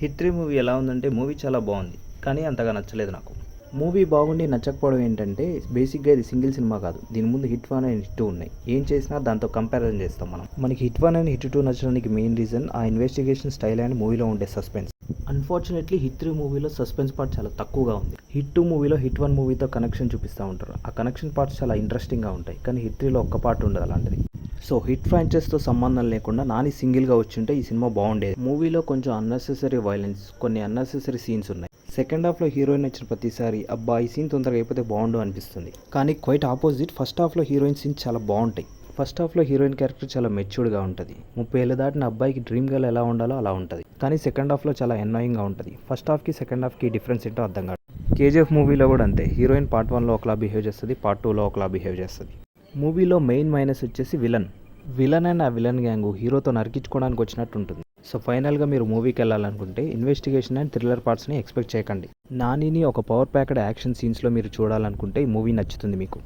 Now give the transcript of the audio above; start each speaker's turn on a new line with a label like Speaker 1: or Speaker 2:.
Speaker 1: Hit 3 movie ఎలా ఉందంటే movie చాలా బాగుంది, కానీ అంతగా నచ్చలేదు నాకు. మూవీ బాగుండి నచ్చకపోవడం ఏంటంటే బేసిక్గా ఇది సింగిల్ సినిమా కాదు. దీని ముందు హిట్ 1 అండ్ హిట్ 2 ఉన్నాయి. ఏం చేసినా దాంతో కంపారిజన్ చేస్తాం మనం. మనకి హిట్ 1 అండ్ హిట్ 2 నచ్చడానికి మెయిన్ రీజన్ ఆ ఇన్వెస్టిగేషన్ స్టైల్ అండ్ మూవీలో ఉండే సస్పెన్స్. అన్ఫార్చునేట్లీ హిట్ 3 మూవీలో సస్పెన్స్ పార్ట్ చాలా తక్కువగా ఉంది. హిట్ 2 మూవీలో హిట్ 1 మూవీతో కనెక్షన్ చూపిస్తూ ఉంటారు. ఆ కనెక్షన్ పార్ట్స్ చాలా ఇంట్రెస్టింగ్గా ఉంటాయి, కానీ హిట్ 3లో ఒక్క పార్ట్ ఉండదు అలాంటిది. సో హిట్ ఫ్రాంచైజ్తో సంబంధం లేకుండా నాని సింగిల్గా వచ్చింటే ఈ సినిమా బాగుండేది. మూవీలో కొంచెం అన్నెసెసరీ వైలెన్స్, కొన్ని అన్నెసెసరీ సీన్స్ ఉన్నాయి. సెకండ్ హాఫ్లో హీరోయిన్ వచ్చిన ప్రతిసారి అబ్బా ఈ సీన్ తొందరగా అయిపోతే బాగుండు అనిపిస్తుంది. కానీ క్వైట్ ఆపోజిట్ ఫస్ట్ హాఫ్లో హీరోయిన్ సీన్స్ చాలా బాగుంటాయి. ఫస్ట్ హాఫ్లో హీరోయిన్ క్యారెక్టర్ చాలా మెచ్యూర్డ్గా ఉంటుంది. 30 ఏళ్ళ దాటిన అబ్బాయికి డ్రీమ్ గర్ల్ ఎలా ఉండాలో అలా ఉంటుంది. కానీ సెకండ్ హాఫ్లో చాలా ఎన్నాయింగ్గా ఉంటుంది. ఫస్ట్ హాఫ్కి సెకండ్ హాఫ్కి డిఫరెన్స్ ఏంటో అర్థం కాదు. కేజీఎఫ్ మూవీలో కూడా అంతే. హీరోయిన్ పార్ట్ 1లో ఒకలా బిహేవ్ చేస్తుంది, పార్ట్ 2లో ఒకలా బిహేవ్ చేస్తుంది. మూవీలో మెయిన్ మైనస్ వచ్చేసి విలన్ అండ్ ఆ విలన్ గ్యాంగ్ హీరోతో నరికించుకోవడానికి వచ్చినట్టు ఉంటుంది. సో ఫైనల్గా మీరు మూవీకి వెళ్ళాలనుకుంటే ఇన్వెస్టిగేషన్ అండ్ థ్రిల్లర్ పార్ట్స్ని ఎక్స్పెక్ట్ చేయకండి. నానిని ఒక పవర్ ప్యాక్డ్ యాక్షన్ సీన్స్లో మీరు చూడాలనుకుంటే ఈ మూవీ నచ్చుతుంది మీకు.